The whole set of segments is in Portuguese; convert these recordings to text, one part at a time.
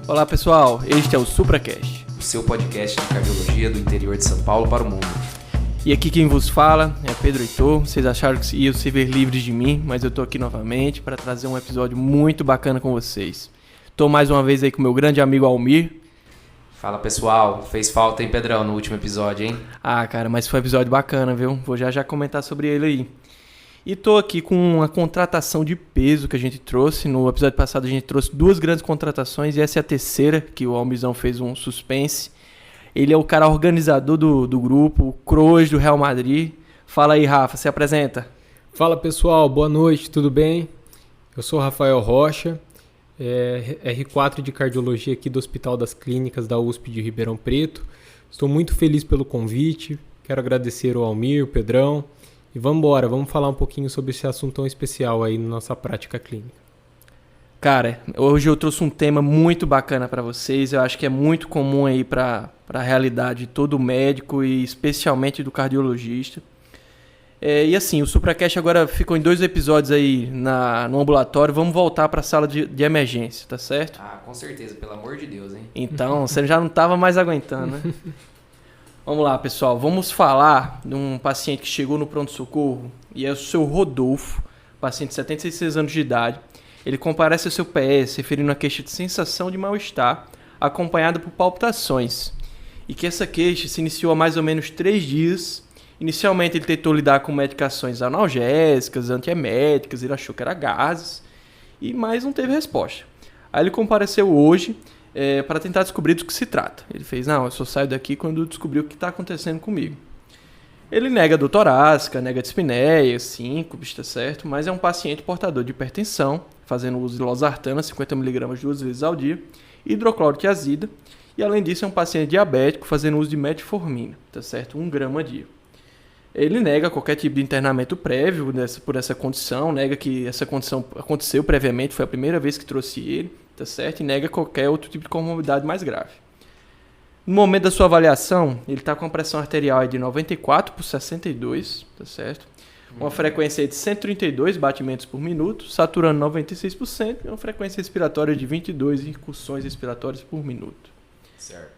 Olá pessoal, este é o SupraCast, o seu podcast de cardiologia do interior de São Paulo para o mundo. E aqui quem vos fala é Pedro Heitor. Vocês acharam que iam se ver livres de mim, mas eu tô aqui novamente para trazer um episódio muito bacana com vocês. Tô mais uma vez aí com meu grande amigo Almir. Fala pessoal, fez falta hein Pedrão no último episódio, hein? Ah cara, mas foi um episódio bacana, viu? Vou já comentar sobre ele aí. E tô aqui com uma contratação de peso que a gente trouxe. No episódio passado a gente trouxe 2 grandes contratações e essa é a terceira, que o Almizão fez um suspense. Ele é o cara organizador do grupo, o Kroos do Real Madrid. Fala aí, Rafa, se apresenta. Fala pessoal, boa noite, tudo bem? Eu sou Rafael Rocha, R4 de Cardiologia aqui do Hospital das Clínicas da USP de Ribeirão Preto. Estou muito feliz pelo convite, quero agradecer ao Almir, o Pedrão. E vamos falar um pouquinho sobre esse assunto tão especial aí na nossa prática clínica. Cara, hoje eu trouxe um tema muito bacana para vocês. Eu acho que é muito comum aí para a realidade de todo médico e especialmente do cardiologista. E assim, o SupraCast agora ficou em 2 episódios aí no ambulatório. Vamos voltar para a sala de emergência, tá certo? Ah, com certeza, pelo amor de Deus, hein? Então, você já não estava mais aguentando, né? Vamos lá, pessoal. Vamos falar de um paciente que chegou no pronto-socorro e é o seu Rodolfo, paciente de 76 anos de idade. Ele comparece ao seu PS referindo a queixa de sensação de mal-estar, acompanhada por palpitações. E que essa queixa se iniciou há mais ou menos 3 dias. Inicialmente ele tentou lidar com medicações analgésicas, antieméticas, ele achou que era gases, mas não teve resposta. Aí ele compareceu hoje para tentar descobrir do que se trata. Ele fez, eu só saio daqui quando descobrir o que está acontecendo comigo. Ele nega dor torácica, nega dispneia, síncope, tá certo? Mas é um paciente portador de hipertensão, fazendo uso de losartana, 50mg 2 vezes ao dia, hidroclorotiazida, e além disso é um paciente diabético, fazendo uso de metformina, tá certo? 1 grama a dia. Ele nega qualquer tipo de internamento prévio por essa condição, nega que essa condição aconteceu previamente, foi a primeira vez que trouxe ele, tá certo? E nega qualquer outro tipo de comorbidade mais grave. No momento da sua avaliação, ele está com a pressão arterial de 94/62, tá certo? Uma frequência de 132 batimentos por minuto, saturando 96% e uma frequência respiratória de 22 incursões respiratórias por minuto. Certo.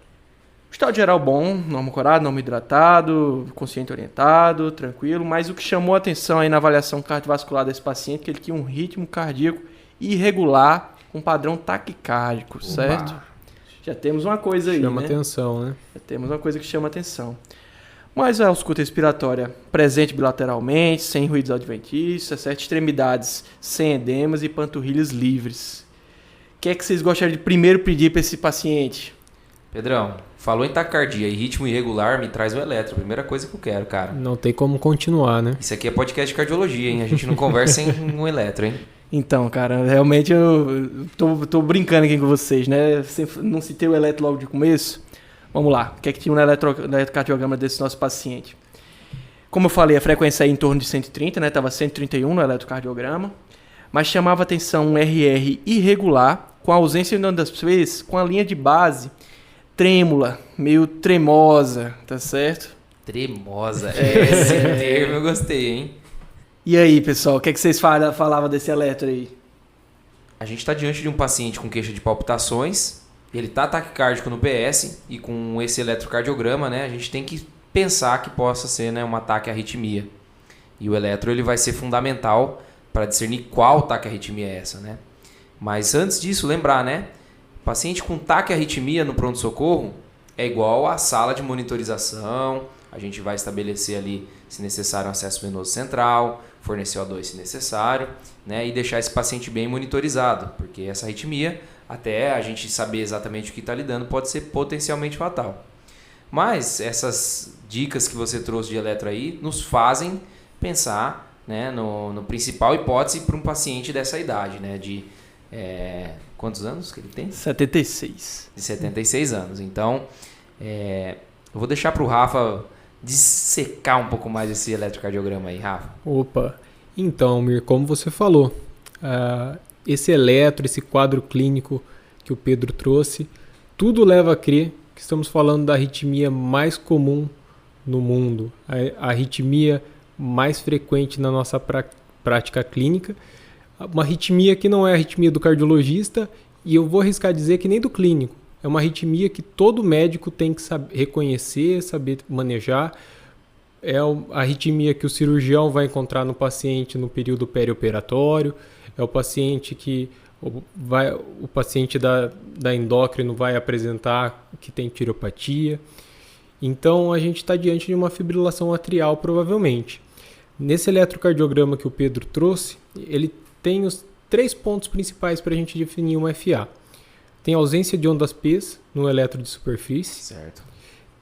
O estado geral bom, normo corado, normo hidratado, consciente orientado, tranquilo, mas o que chamou a atenção aí na avaliação cardiovascular desse paciente é que ele tinha um ritmo cardíaco irregular com padrão taquicárdico, certo? Já temos uma coisa aí, Chama atenção, né? Já temos uma coisa que chama atenção. Mas a ausculta respiratória presente bilateralmente, sem ruídos adventícios, certo? Extremidades sem edemas e panturrilhas livres. O que é que vocês gostariam de primeiro pedir para esse paciente? Pedrão, falou em taquicardia e ritmo irregular, me traz o eletro. Primeira coisa que eu quero, cara. Não tem como continuar, né? Isso aqui é podcast de cardiologia, hein? A gente não conversa sem um eletro, hein? Então, cara, realmente eu tô brincando aqui com vocês, né? Não citei o eletro logo de começo. Vamos lá. O que é que tinha no eletrocardiograma desse nosso paciente? Como eu falei, a frequência é em torno de 130, né? Tava 131 no eletrocardiograma. Mas chamava atenção um RR irregular, com a ausência de uma das vezes, com a linha de base trêmula, meio tremosa, tá certo? Tremosa. Esse termo eu gostei, hein? E aí, pessoal, o que é que vocês falavam desse eletro aí? A gente está diante de um paciente com queixa de palpitações, ele está taquicárdico no PS e com esse eletrocardiograma, né, a gente tem que pensar que possa ser, né, um ataque à arritmia. E o eletro ele vai ser fundamental para discernir qual taquiarritmia é essa, né? Mas antes disso, lembrar, né? Paciente com taquiarritmia no pronto-socorro é igual à sala de monitorização. A gente vai estabelecer ali, se necessário, um acesso venoso central, fornecer O2 se necessário, né? E deixar esse paciente bem monitorizado, porque essa arritmia, até a gente saber exatamente o que está lidando, pode ser potencialmente fatal. Mas essas dicas que você trouxe de eletro aí nos fazem pensar, né, no principal hipótese para um paciente dessa idade, né? De quantos anos que ele tem? 76. De 76 anos. Então, eu vou deixar para o Rafa dissecar um pouco mais esse eletrocardiograma aí, Rafa. Opa! Então, Almir, como você falou, esse eletro, esse quadro clínico que o Pedro trouxe, tudo leva a crer que estamos falando da arritmia mais comum no mundo, a arritmia mais frequente na nossa prática clínica, uma arritmia que não é a arritmia do cardiologista E eu vou arriscar dizer que nem do clínico. É uma arritmia que todo médico tem que saber reconhecer, saber manejar. É a arritmia que o cirurgião vai encontrar no paciente no período perioperatório. É o paciente que o paciente da endócrino vai apresentar que tem tireopatia. Então a gente está diante de uma fibrilação atrial provavelmente. Nesse eletrocardiograma que o Pedro trouxe, ele tem os 3 pontos principais para a gente definir uma FA. Tem ausência de ondas P no eletro de superfície. Certo.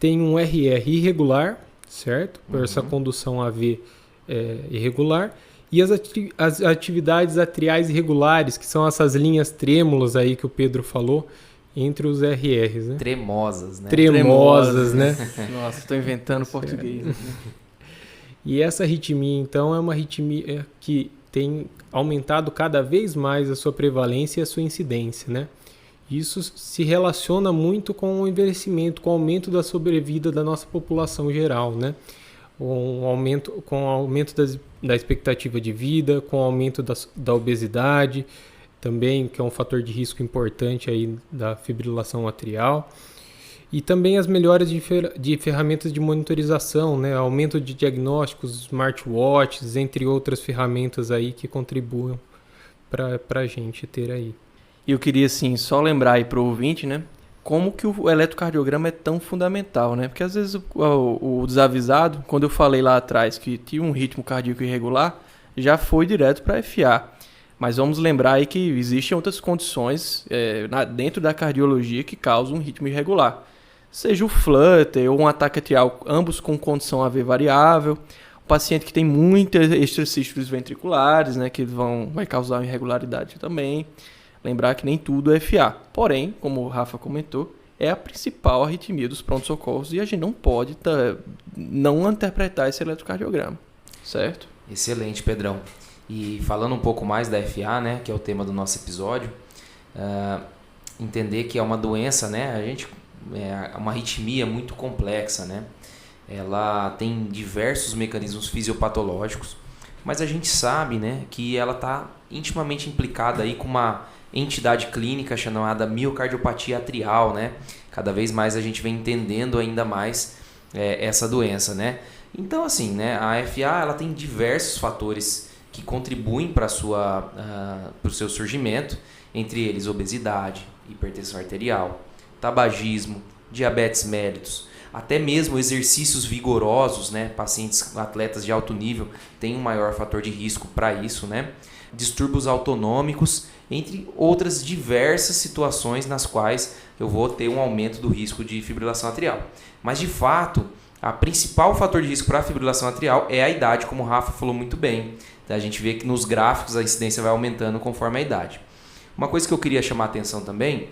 Tem um RR irregular, certo? Por essa condução AV irregular. E as atividades atriais irregulares, que são essas linhas trêmulas aí que o Pedro falou, entre os RRs, né? Tremosas, né? Tremosas, né? Nossa, estou inventando português. E essa arritmia, então, é uma arritmia que tem aumentado cada vez mais a sua prevalência e a sua incidência, né? Isso se relaciona muito com o envelhecimento, com o aumento da sobrevida da nossa população geral, né? Com o aumento da expectativa de vida, com o aumento da obesidade, também, que é um fator de risco importante aí da fibrilação atrial. E também as melhoras de ferramentas de monitorização, né? Aumento de diagnósticos, smartwatches, entre outras ferramentas aí que contribuem para a gente ter aí. E eu queria, assim, só lembrar aí para o ouvinte, né? Como que o eletrocardiograma é tão fundamental, né? Porque às vezes o desavisado, quando eu falei lá atrás que tinha um ritmo cardíaco irregular, já foi direto para FA. Mas vamos lembrar aí que existem outras condições dentro da cardiologia que causam um ritmo irregular. Seja o flutter ou um ataque atrial, ambos com condição AV variável. O paciente que tem muitas extracístoles ventriculares, né, que vai causar irregularidade também. Lembrar que nem tudo é FA. Porém, como o Rafa comentou, é a principal arritmia dos pronto-socorros e a gente não pode não interpretar esse eletrocardiograma, certo? Excelente, Pedrão. E falando um pouco mais da FA, né, que é o tema do nosso episódio, entender que é uma doença, né, é uma arritmia muito complexa, né? Ela tem diversos mecanismos fisiopatológicos, mas a gente sabe, né, que ela está intimamente implicada aí com uma entidade clínica chamada miocardiopatia atrial, né? Cada vez mais a gente vem entendendo ainda mais essa doença, né? Então, assim, né, a FA ela tem diversos fatores que contribuem para o seu surgimento, entre eles obesidade, hipertensão arterial, tabagismo, diabetes mellitus, até mesmo exercícios vigorosos, né? Pacientes, atletas de alto nível têm um maior fator de risco para isso, né? Distúrbios autonômicos, entre outras diversas situações nas quais eu vou ter um aumento do risco de fibrilação atrial. Mas, de fato, o principal fator de risco para a fibrilação atrial é a idade, como o Rafa falou muito bem. A gente vê que nos gráficos a incidência vai aumentando conforme a idade. Uma coisa que eu queria chamar a atenção também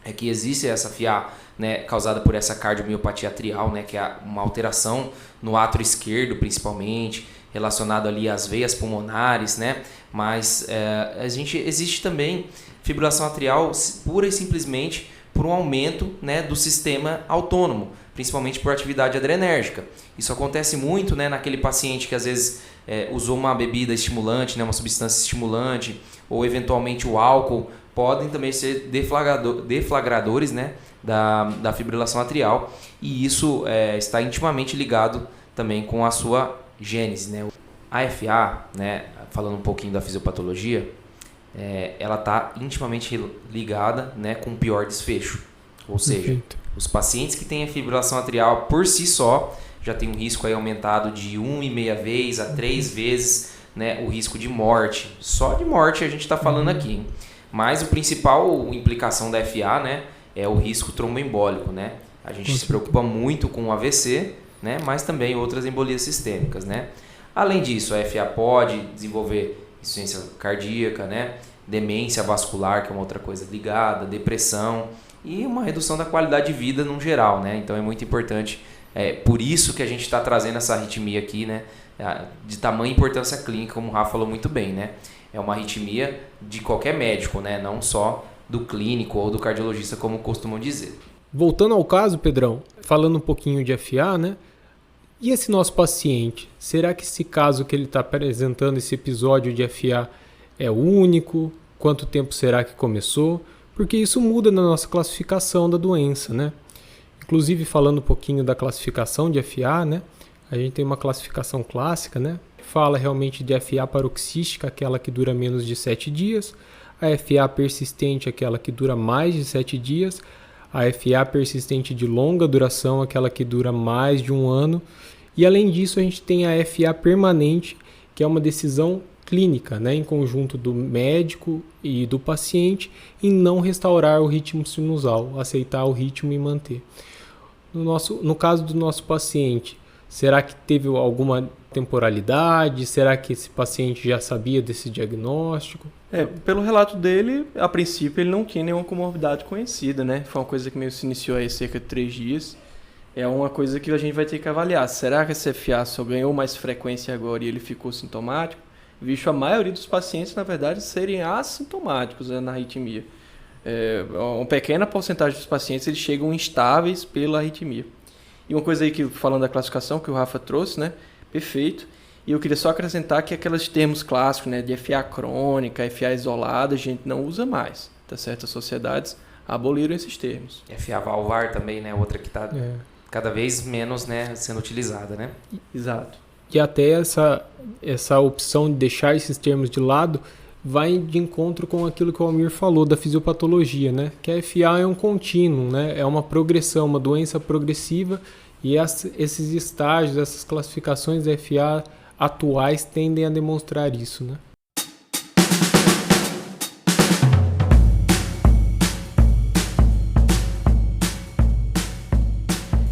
é que existe essa FA, né, causada por essa cardiomiopatia atrial, né, que é uma alteração no átrio esquerdo, principalmente, relacionado ali às veias pulmonares, né? Mas existe também fibrilação atrial pura e simplesmente por um aumento, né, do sistema autônomo, principalmente por atividade adrenérgica. Isso acontece muito, né, naquele paciente que às vezes usou uma bebida estimulante, né, uma substância estimulante, ou eventualmente o álcool, podem também ser deflagradores, né, da fibrilação atrial, e isso está intimamente ligado também com a sua gênese, né? A FA, né, falando um pouquinho da fisiopatologia, ela está intimamente ligada, né, com o pior desfecho. Ou seja, os pacientes que têm a fibrilação atrial por si só já tem um risco aí aumentado de 1,5 vezes a 3 vezes, né, o risco de morte. Só de morte a gente está falando aqui, hein? Mas a principal implicação da FA, né, é o risco tromboembólico, né? A gente se preocupa muito com o AVC, né, mas também outras embolias sistêmicas, né? Além disso, a FA pode desenvolver insuficiência cardíaca, né, demência vascular, que é uma outra coisa ligada, depressão e uma redução da qualidade de vida no geral, né? Então é muito importante, por isso que a gente está trazendo essa arritmia aqui, né, de tamanha importância clínica, como o Rafa falou muito bem, né? É uma arritmia de qualquer médico, né, não só do clínico ou do cardiologista, como costumam dizer. Voltando ao caso, Pedrão, falando um pouquinho de FA, né? E esse nosso paciente, será que esse caso que ele está apresentando, esse episódio de FA, é único? Quanto tempo será que começou? porque isso muda na nossa classificação da doença, né? Inclusive, falando um pouquinho da classificação de FA, né? A gente tem uma classificação clássica, né? Fala realmente de FA paroxística, aquela que dura menos de 7 dias, a FA persistente, aquela que dura mais de 7 dias, a FA persistente de longa duração, aquela que dura mais de 1 ano, e além disso a gente tem a FA permanente, que é uma decisão clínica, né, em conjunto do médico e do paciente, em não restaurar o ritmo sinusal, aceitar o ritmo e manter. No caso do nosso paciente, será que teve alguma temporalidade? Será que esse paciente já sabia desse diagnóstico? Pelo relato dele, a princípio ele não tinha nenhuma comorbidade conhecida, né? Foi uma coisa que meio se iniciou aí cerca de 3 dias. É uma coisa que a gente vai ter que avaliar. Será que esse FA só ganhou mais frequência agora e ele ficou sintomático? Visto a maioria dos pacientes, na verdade, serem assintomáticos, né, na arritmia. Uma pequena porcentagem dos pacientes eles chegam instáveis pela arritmia. E uma coisa aí que, falando da classificação que o Rafa trouxe, né? Perfeito. E eu queria só acrescentar que aqueles termos clássicos, né, de FA crônica, FA isolada, a gente não usa mais, tá certo? As sociedades aboliram esses termos. FA valvar também, né? Outra que está cada vez menos, né, sendo utilizada, né? Exato. E até essa opção de deixar esses termos de lado vai de encontro com aquilo que o Almir falou da fisiopatologia, né? Que a FA é um contínuo, né? É uma progressão, uma doença progressiva, e esses estágios, essas classificações da FA atuais tendem a demonstrar isso, né?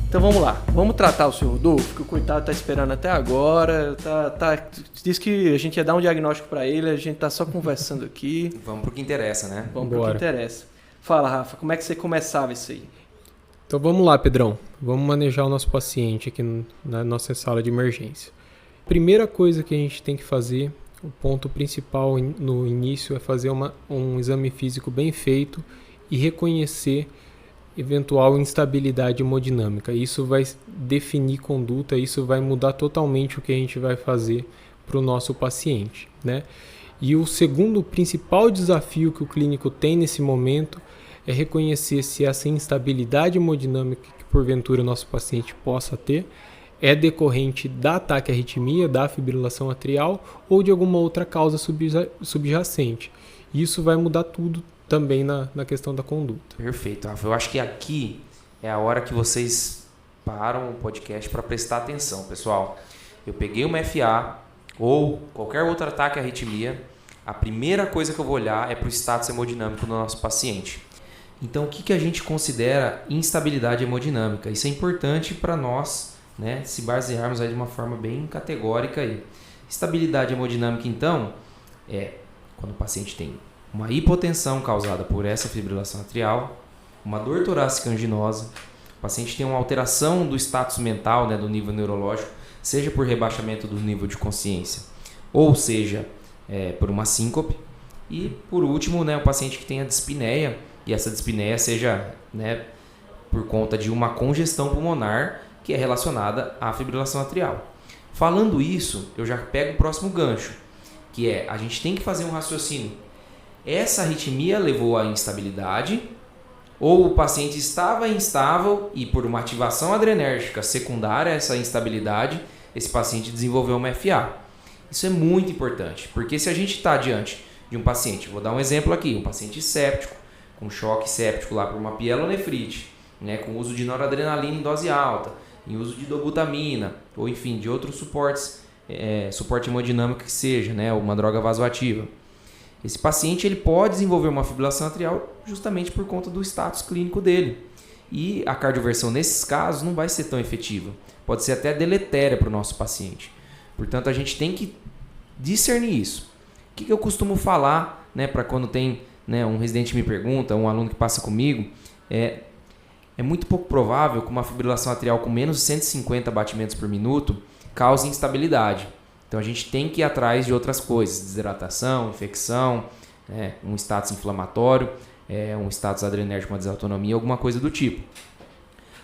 Então vamos lá, vamos tratar o Sr. Rodolfo, que o coitado tá esperando até agora, diz que a gente ia dar um diagnóstico para ele, a gente tá só conversando aqui. Vamos pro que interessa, né? Vamos pro que interessa. Fala, Rafa, como é que você começava isso aí? Então vamos lá, Pedrão, vamos manejar o nosso paciente aqui na nossa sala de emergência. Primeira coisa que a gente tem que fazer, o ponto principal no início é fazer um exame físico bem feito e reconhecer eventual instabilidade hemodinâmica. Isso vai definir conduta, isso vai mudar totalmente o que a gente vai fazer para o nosso paciente, né? E o segundo principal desafio que o clínico tem nesse momento é reconhecer se essa instabilidade hemodinâmica que porventura o nosso paciente possa ter é decorrente da taquiarritmia, da fibrilação atrial ou de alguma outra causa subjacente. Isso vai mudar tudo também na questão da conduta. Perfeito, Rafa. Eu acho que aqui é a hora que vocês param o podcast para prestar atenção, pessoal. Eu peguei uma FA ou qualquer outro ataque à arritmia, a primeira coisa que eu vou olhar é para o status hemodinâmico do nosso paciente. Então, o que a gente considera instabilidade hemodinâmica? Isso é importante para nós, né, se basearmos aí de uma forma bem categórica aí. Estabilidade hemodinâmica, então, é quando o paciente tem uma hipotensão causada por essa fibrilação atrial, uma dor torácica anginosa, o paciente tem uma alteração do status mental, né, do nível neurológico, seja por rebaixamento do nível de consciência, ou seja, por uma síncope, e por último, né, o paciente que tem a dispneia, e essa dispneia seja, né, por conta de uma congestão pulmonar que é relacionada à fibrilação atrial. Falando isso, eu já pego o próximo gancho, que é, a gente tem que fazer um raciocínio. Essa arritmia levou à instabilidade, ou o paciente estava instável e por uma ativação adrenérgica secundária a essa instabilidade, esse paciente desenvolveu uma FA. Isso é muito importante, porque se a gente está diante de um paciente, vou dar um exemplo aqui, um paciente séptico, com choque séptico lá por uma pielonefrite, né, com uso de noradrenalina em dose alta, em uso de dobutamina, ou enfim, de outros suportes, suporte hemodinâmico que seja, né, uma droga vasoativa. Esse paciente ele pode desenvolver uma fibrilação atrial justamente por conta do status clínico dele. E a cardioversão nesses casos não vai ser tão efetiva. Pode ser até deletéria para o nosso paciente. Portanto, a gente tem que discernir isso. O que eu costumo falar, né, para quando tem, né, um residente me pergunta, um aluno que passa comigo, é muito pouco provável que uma fibrilação atrial com menos de 150 batimentos por minuto cause instabilidade. Então a gente tem que ir atrás de outras coisas, desidratação, infecção, um status inflamatório, um status adrenérgico, uma desautonomia, alguma coisa do tipo.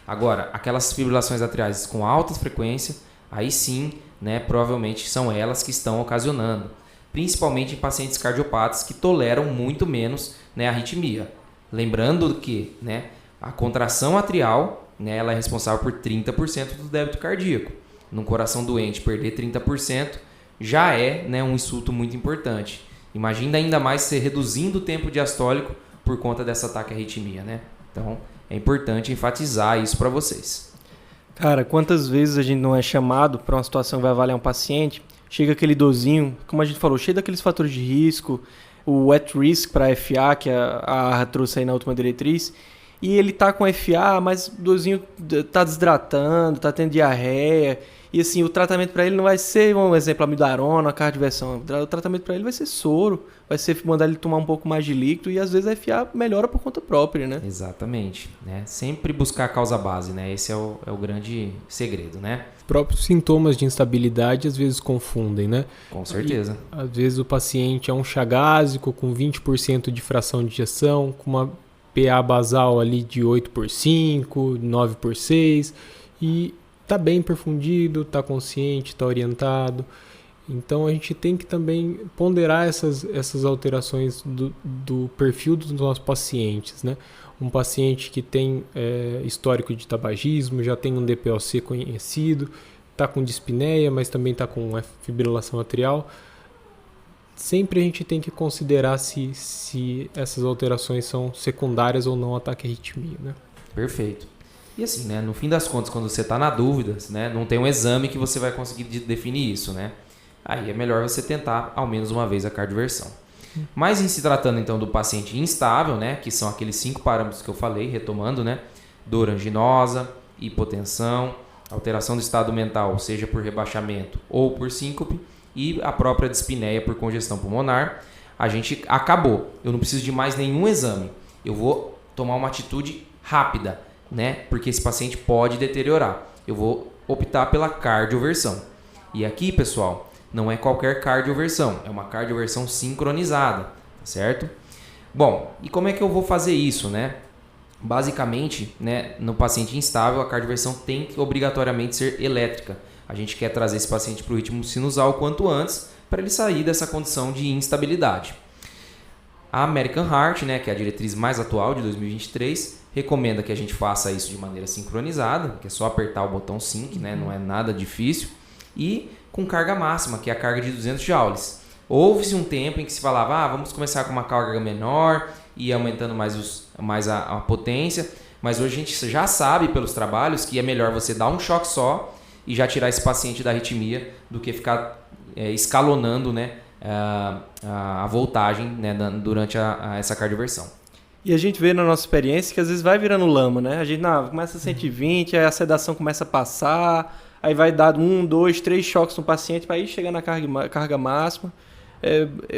Agora, aquelas fibrilações atriais com alta frequência, aí sim, né, provavelmente são elas que estão ocasionando, principalmente em pacientes cardiopatas que toleram muito menos, né, arritmia. Lembrando que, né, a contração atrial, né, ela é responsável por 30% do débito cardíaco. Num coração doente, perder 30% já é, né, um insulto muito importante. Imagina ainda mais você reduzindo o tempo diastólico por conta dessa ataque à arritmia, né? Então, é importante enfatizar isso para vocês. Cara, quantas vezes a gente não é chamado para uma situação que vai avaliar um paciente, chega aquele idosinho, como a gente falou, cheio daqueles fatores de risco, o at risk para FA, que a ARRA trouxe aí na última diretriz, e ele tá com FA, mas o idosinho tá desidratando, tá tendo diarreia, e assim, o tratamento para ele não vai ser, um exemplo, amidarona, a cardioversão. O tratamento para ele vai ser soro, vai ser mandar ele tomar um pouco mais de líquido e às vezes a FA melhora por conta própria, né? Exatamente, né? Sempre buscar a causa base, né? Esse é o grande segredo, né? Os próprios sintomas de instabilidade às vezes confundem, né? Com certeza. E, às vezes o paciente é um chagásico com 20% de fração de ejeção, com uma PA basal ali de 8/5, 9/6 e tá bem perfundido, tá consciente, tá orientado. Então a gente tem que também ponderar essas alterações do perfil dos nossos pacientes, né? Um paciente que tem histórico de tabagismo, já tem um DPOC conhecido, está com dispneia, mas também está com fibrilação atrial. Sempre a gente tem que considerar se essas alterações são secundárias ou não ao ataque à arritmia, né? Perfeito. E assim, né, no fim das contas, quando você está na dúvida, né, não tem um exame que você vai conseguir definir isso, né? Aí é melhor você tentar ao menos uma vez a cardioversão. Mas em se tratando então do paciente instável, né, que são aqueles 5 parâmetros que eu falei, retomando, né, dor anginosa, hipotensão, alteração do estado mental, seja por rebaixamento ou por síncope, e a própria dispneia por congestão pulmonar, a gente acabou. Eu não preciso de mais nenhum exame. Eu vou tomar uma atitude rápida, né, porque esse paciente pode deteriorar. Eu vou optar pela cardioversão. E aqui, pessoal, não é qualquer cardioversão, é uma cardioversão sincronizada, tá certo? Bom, e como é que eu vou fazer isso, né? Basicamente, né, no paciente instável, a cardioversão tem que obrigatoriamente ser elétrica. A gente quer trazer esse paciente para o ritmo sinusal o quanto antes, para ele sair dessa condição de instabilidade. A American Heart, né, que é a diretriz mais atual de 2023, recomenda que a gente faça isso de maneira sincronizada, que é só apertar o botão sync, né, não é nada difícil, e com carga máxima, que é a carga de 200 joules. Houve-se um tempo em que se falava, vamos começar com uma carga menor e aumentando mais a potência, mas hoje a gente já sabe pelos trabalhos que é melhor você dar um choque só e já tirar esse paciente da arritmia do que ficar escalonando, né, a voltagem, né, durante essa cardioversão. E a gente vê na nossa experiência que às vezes vai virando lama, né? A gente começa a 120, aí a sedação começa a passar, aí vai dar 1, 2, 3 choques no paciente para ir chegar na carga máxima.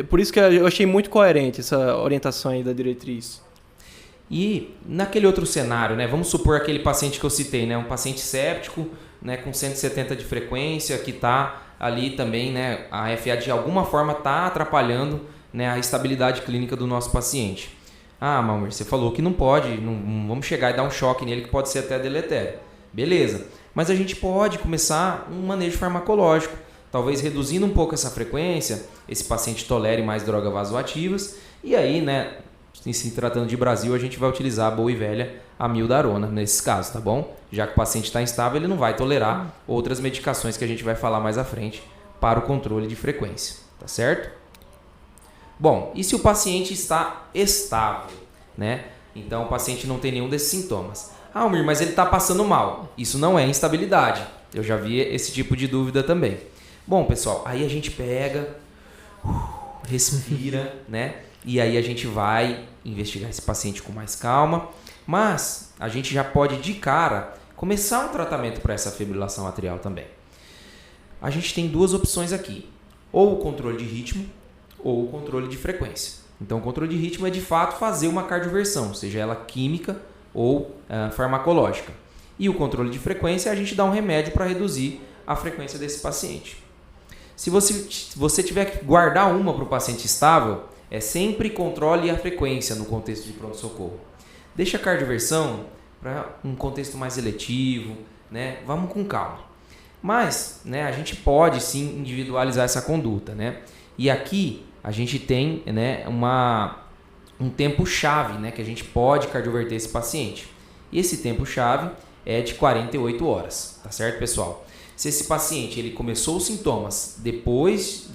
Por isso que eu achei muito coerente essa orientação aí da diretriz. E naquele outro cenário, né? Vamos supor aquele paciente que eu citei, né? Um paciente séptico, né? Com 170 de frequência, que está ali também, né? A FA de alguma forma está atrapalhando, né, a estabilidade clínica do nosso paciente. Malmer, você falou que não pode, não vamos chegar e dar um choque nele que pode ser até deletério. Beleza, mas a gente pode começar um manejo farmacológico, talvez reduzindo um pouco essa frequência, esse paciente tolere mais drogas vasoativas, e aí, né, se tratando de Brasil, a gente vai utilizar a boa e velha amidarona nesses casos, tá bom? Já que o paciente está instável, ele não vai tolerar outras medicações que a gente vai falar mais à frente para o controle de frequência, tá certo? Bom, e se o paciente está estável, né? Então o paciente não tem nenhum desses sintomas. Almir, mas ele está passando mal. Isso não é instabilidade. Eu já vi esse tipo de dúvida também. Bom, pessoal, aí a gente pega, respira, né? E aí a gente vai investigar esse paciente com mais calma. Mas a gente já pode, de cara, começar um tratamento para essa fibrilação atrial também. A gente tem 2 opções aqui. Ou o controle de ritmo, ou o controle de frequência. Então, o controle de ritmo é, de fato, fazer uma cardioversão, seja ela química ou farmacológica. E o controle de frequência é a gente dar um remédio para reduzir a frequência desse paciente. Se você tiver que guardar uma para o paciente estável, é sempre controle a frequência no contexto de pronto-socorro. Deixa a cardioversão para um contexto mais eletivo, né? Vamos com calma. Mas, né, a gente pode sim individualizar essa conduta, né? E aqui a gente tem, né, um tempo-chave, né, que a gente pode cardioverter esse paciente. E esse tempo-chave é de 48 horas, tá certo, pessoal? Se esse paciente ele começou os sintomas depois,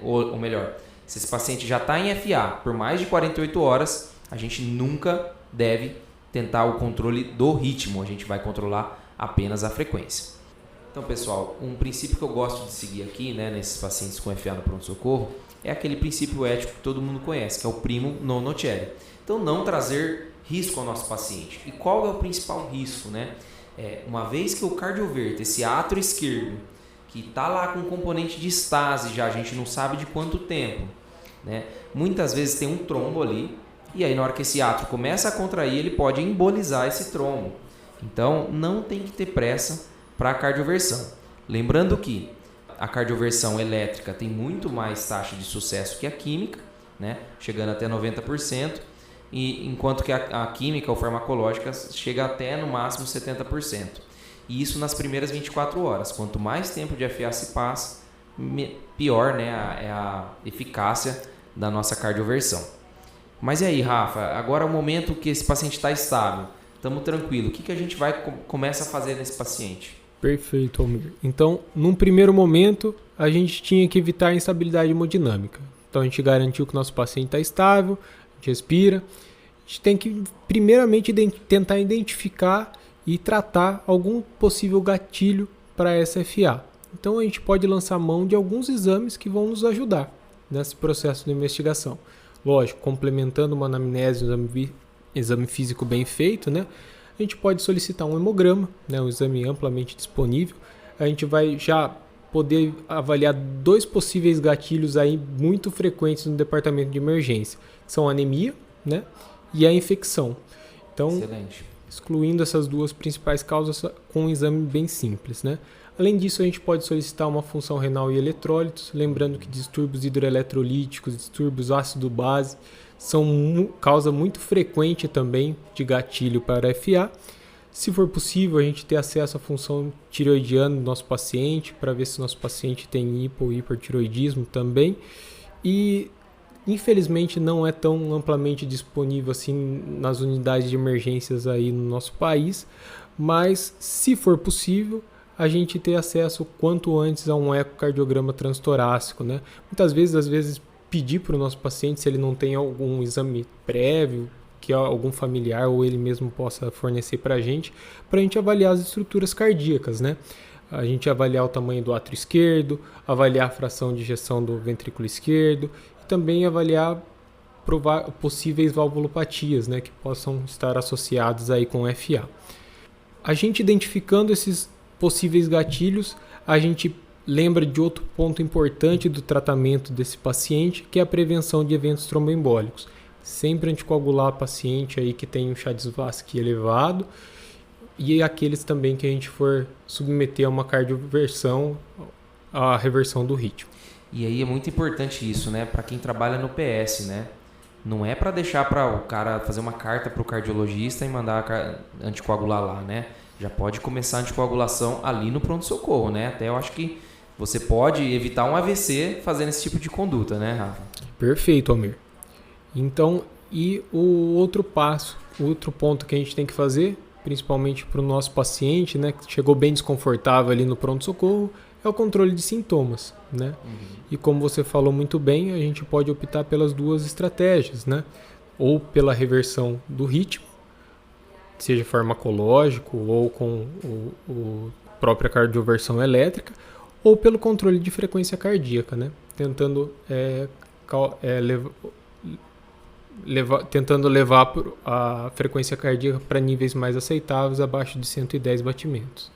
ou melhor, se esse paciente já está em FA por mais de 48 horas, a gente nunca deve tentar o controle do ritmo, a gente vai controlar apenas a frequência. Então, pessoal, um princípio que eu gosto de seguir aqui, né, nesses pacientes com FA no pronto-socorro, é aquele princípio ético que todo mundo conhece, que é o primo non nocere. Então, não trazer risco ao nosso paciente. E qual é o principal risco, né? Uma vez que o cardioverto, esse átrio esquerdo, que está lá com componente de estase já, a gente não sabe de quanto tempo, né? Muitas vezes tem um trombo ali, e aí na hora que esse átrio começa a contrair, ele pode embolizar esse trombo. Então, não tem que ter pressa para a cardioversão. Lembrando que a cardioversão elétrica tem muito mais taxa de sucesso que a química, né? Chegando até 90%, e enquanto que a química ou farmacológica chega até no máximo 70%. E isso nas primeiras 24 horas. Quanto mais tempo de FA se passa, pior, né, é a eficácia da nossa cardioversão. Mas e aí, Rafa? Agora é o momento que esse paciente está estável, estamos tranquilos. O que a gente começa a fazer nesse paciente? Perfeito, Almir. Então, num primeiro momento, a gente tinha que evitar a instabilidade hemodinâmica. Então, a gente garantiu que o nosso paciente está estável, a gente respira. A gente tem que, primeiramente, tentar identificar e tratar algum possível gatilho para essa FA. Então, a gente pode lançar mão de alguns exames que vão nos ajudar nesse processo de investigação. Lógico, complementando uma anamnese, um exame físico bem feito, né? A gente pode solicitar um hemograma, né? Um exame amplamente disponível. A gente vai já poder avaliar 2 possíveis gatilhos aí muito frequentes no departamento de emergência. São a anemia, né? E a infecção. Então, excelente. Excluindo essas 2 principais causas com um exame bem simples, né? Além disso, a gente pode solicitar uma função renal e eletrólitos, lembrando que distúrbios hidroeletrolíticos, distúrbios ácido-base, são causa muito frequente também de gatilho para FA. Se for possível, a gente ter acesso à função tireoidiana do nosso paciente, para ver se o nosso paciente tem hipo ou hipertireoidismo também. E infelizmente não é tão amplamente disponível assim nas unidades de emergências aí no nosso país, mas se for possível, a gente ter acesso quanto antes a um ecocardiograma transtorácico, né? Muitas vezes pedir para o nosso paciente se ele não tem algum exame prévio, que algum familiar ou ele mesmo possa fornecer para a gente avaliar as estruturas cardíacas, né? A gente avaliar o tamanho do átrio esquerdo, avaliar a fração de ejeção do ventrículo esquerdo, e também avaliar possíveis valvulopatias, né, que possam estar associadas aí com FA. A gente identificando esses possíveis gatilhos, a gente lembra de outro ponto importante do tratamento desse paciente, que é a prevenção de eventos tromboembólicos. Sempre anticoagular o paciente aí que tem um Chá-Vasque elevado, e aqueles também que a gente for submeter a uma cardioversão, a reversão do ritmo. E aí é muito importante isso, né? Para quem trabalha no PS, né? Não é para deixar para o cara fazer uma carta para o cardiologista e mandar anticoagular lá, né? Já pode começar a anticoagulação ali no pronto-socorro, né? Até eu acho que você pode evitar um AVC fazendo esse tipo de conduta, né, Rafa? Perfeito, Almir. Então, e o outro ponto que a gente tem que fazer, principalmente para o nosso paciente, né, que chegou bem desconfortável ali no pronto-socorro, é o controle de sintomas, né? E como você falou muito bem, a gente pode optar pelas 2 estratégias, né? Ou pela reversão do ritmo, seja farmacológico ou com a própria cardioversão elétrica, ou pelo controle de frequência cardíaca, né? Tentando levar a frequência cardíaca para níveis mais aceitáveis, abaixo de 110 batimentos.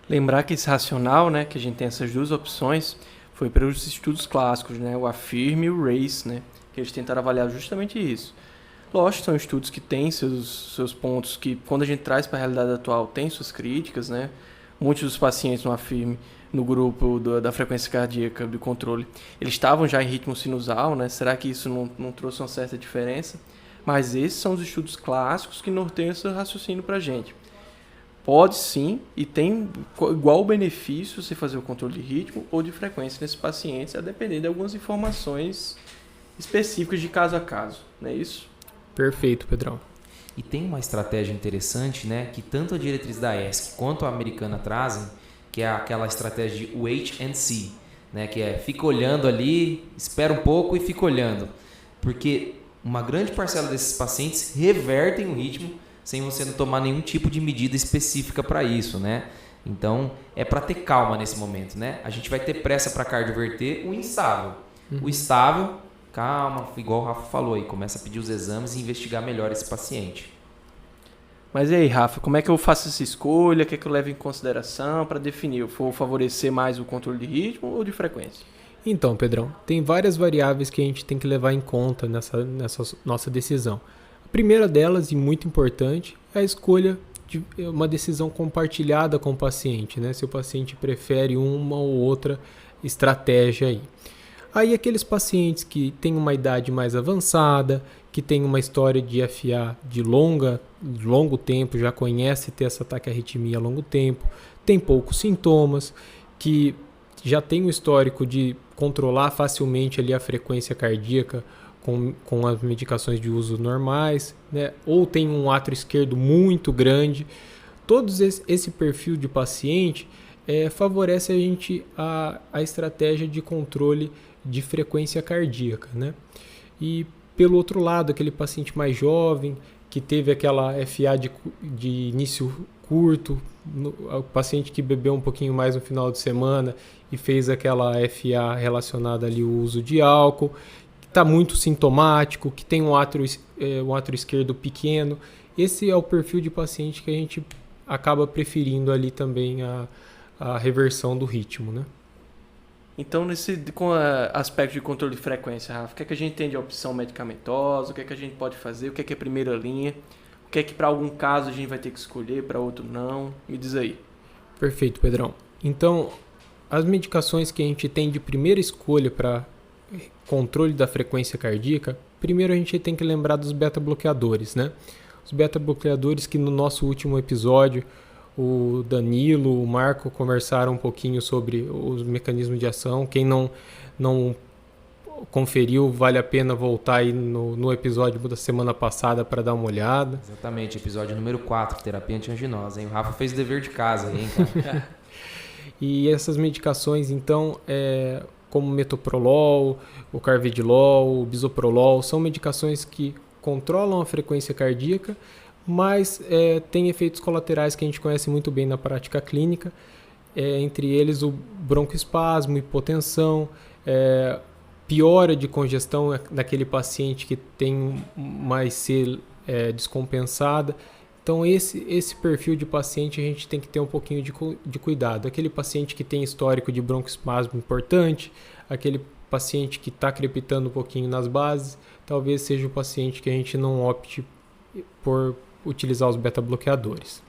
Lembrar que esse racional, né, que a gente tem essas 2 opções, foi para os estudos clássicos, né, o AFFIRM e o RACE, né, que eles tentaram avaliar justamente isso. Lógico, são estudos que têm seus pontos que, quando a gente traz para a realidade atual, tem suas críticas, né? Muitos dos pacientes no AFFIRM, no grupo da frequência cardíaca do controle, eles estavam já em ritmo sinusal, né? Será que isso não trouxe uma certa diferença? Mas esses são os estudos clássicos que norteiam esse raciocínio para a gente. Pode sim, e tem igual benefício você fazer o controle de ritmo ou de frequência nesses pacientes, a depender de algumas informações específicas de caso a caso, não é isso? Perfeito, Pedrão. E tem uma estratégia interessante, né, que tanto a diretriz da ESC quanto a americana trazem, que é aquela estratégia de wait and see, né, que é fica olhando ali, espera um pouco e fica olhando. Porque uma grande parcela desses pacientes revertem o ritmo sem você não tomar nenhum tipo de medida específica para isso, né? Então, é para ter calma nesse momento, né? A gente vai ter pressa para cardioverter o instável. O estável, calma, igual o Rafa falou aí, começa a pedir os exames e investigar melhor esse paciente. Mas e aí, Rafa, como é que eu faço essa escolha? O que é que eu levo em consideração para definir? Eu vou favorecer mais o controle de ritmo ou de frequência? Então, Pedrão, tem várias variáveis que a gente tem que levar em conta nessa nossa decisão. A primeira delas, e muito importante, é a escolha de uma decisão compartilhada com o paciente, né? Se o paciente prefere uma ou outra estratégia aí. Aí aqueles pacientes que têm uma idade mais avançada, que têm uma história de FA de longo tempo, já conhece ter essa taquiarritmia a longo tempo, tem poucos sintomas, que já tem um histórico de controlar facilmente ali a frequência cardíaca com as medicações de uso normais, né? Ou tem um átrio esquerdo muito grande. Todos esse perfil de paciente favorece a gente a estratégia de controle de frequência cardíaca, né? E pelo outro lado, aquele paciente mais jovem que teve aquela FA de início curto, o paciente que bebeu um pouquinho mais no final de semana e fez aquela FA relacionada ali ao uso de álcool, que está muito sintomático, que tem um átrio esquerdo pequeno. Esse é o perfil de paciente que a gente acaba preferindo ali também a reversão do ritmo, né? Então, com o aspecto de controle de frequência, Rafa, o que é que a gente tem de opção medicamentosa? O que é que a gente pode fazer? O que é primeira linha? O que é que para algum caso a gente vai ter que escolher, para outro não? Me diz aí. Perfeito, Pedrão. Então, as medicações que a gente tem de primeira escolha para controle da frequência cardíaca, primeiro a gente tem que lembrar dos beta-bloqueadores, né? Os beta-bloqueadores que no nosso último episódio o Danilo, o Marco conversaram um pouquinho sobre os mecanismos de ação. Quem não conferiu, vale a pena voltar aí no episódio da semana passada para dar uma olhada. Exatamente, episódio número 4, terapia antianginosa, hein? O Rafa fez o dever de casa aí, hein, cara? E essas medicações, então, como o metoprolol, o carvedilol, o bisoprolol, são medicações que controlam a frequência cardíaca, mas tem efeitos colaterais que a gente conhece muito bem na prática clínica, entre eles o broncoespasmo, hipotensão, piora de congestão daquele paciente que tem uma IC descompensada. Então esse perfil de paciente a gente tem que ter um pouquinho de cuidado. Aquele paciente que tem histórico de broncoespasmo importante, aquele paciente que está crepitando um pouquinho nas bases, talvez seja o paciente que a gente não opte por utilizar os beta-bloqueadores.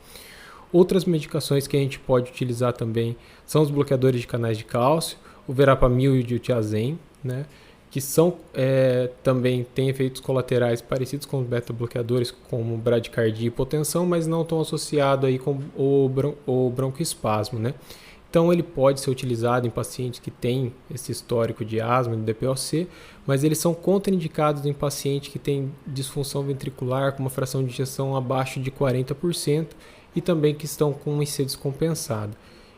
Outras medicações que a gente pode utilizar também são os bloqueadores de canais de cálcio, o verapamil e o diltiazem, né, que também têm efeitos colaterais parecidos com os beta-bloqueadores, como bradicardia e hipotensão, mas não estão associados aí com o broncoespasmo, né? Então ele pode ser utilizado em pacientes que têm esse histórico de asma, de DPOC, mas eles são contraindicados em pacientes que têm disfunção ventricular com uma fração de ejeção abaixo de 40% e também que estão com um IC descompensado.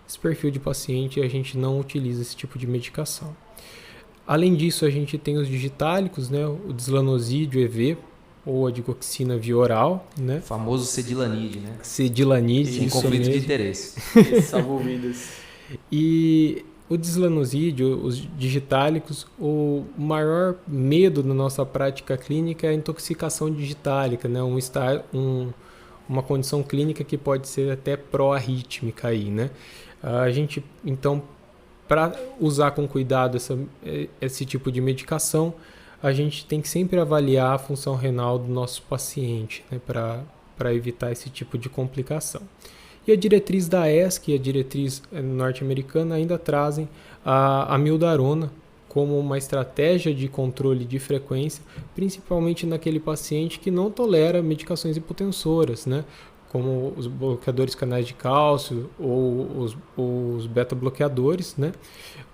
Esse perfil de paciente a gente não utiliza esse tipo de medicação. Além disso, a gente tem os digitálicos, né? O deslanosídeo EV ou a digoxina via oral, né? O famoso Cedilanide, né? Cedilanide, sem conflito de interesse. Salvou vidas. E o deslanosídeo, os digitálicos, o maior medo na nossa prática clínica é a intoxicação digitálica, né? Uma condição clínica que pode ser até pró-arrítmica aí, né? A gente, então, para usar com cuidado esse tipo de medicação, a gente tem que sempre avaliar a função renal do nosso paciente, né, para evitar esse tipo de complicação. E a diretriz da ESC e a diretriz norte-americana ainda trazem a amiodarona como uma estratégia de controle de frequência, principalmente naquele paciente que não tolera medicações hipotensoras, né, como os bloqueadores canais de cálcio ou os beta-bloqueadores, né?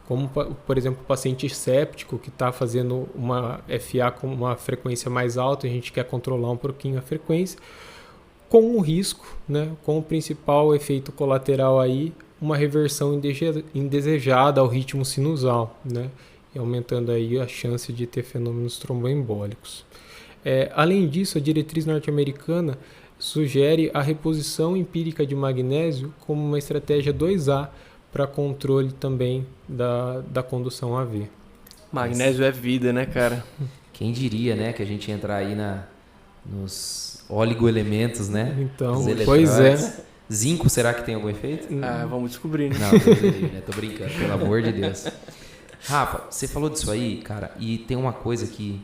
como, por exemplo, o paciente séptico que está fazendo uma FA com uma frequência mais alta, a gente quer controlar um pouquinho a frequência, com o risco, né, com o principal efeito colateral aí, uma reversão indesejada ao ritmo sinusal, né, e aumentando aí a chance de ter fenômenos tromboembólicos. Além disso, a diretriz norte-americana sugere a reposição empírica de magnésio como uma estratégia 2A para controle também da condução AV. Magnésio é vida, né, cara? Quem diria, né, que a gente ia entrar aí nos oligoelementos, né? Então, Os pois é. Zinco, será que tem algum efeito? Vamos descobrir, né? Não, né? Tô brincando, pelo amor de Deus. Rafa, você falou disso aí, cara, e tem uma coisa que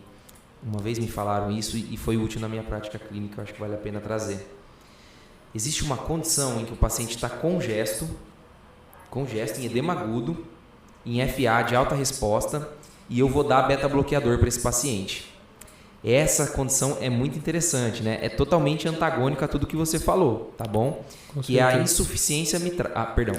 uma vez me falaram isso e foi útil na minha prática clínica, eu acho que vale a pena trazer. Existe uma condição em que o paciente está congesto em edema agudo, em FA de alta resposta, e eu vou dar beta-bloqueador para esse paciente. Essa condição é muito interessante, né? É totalmente antagônica a tudo que você falou, tá bom? Que é a insuficiência mitral,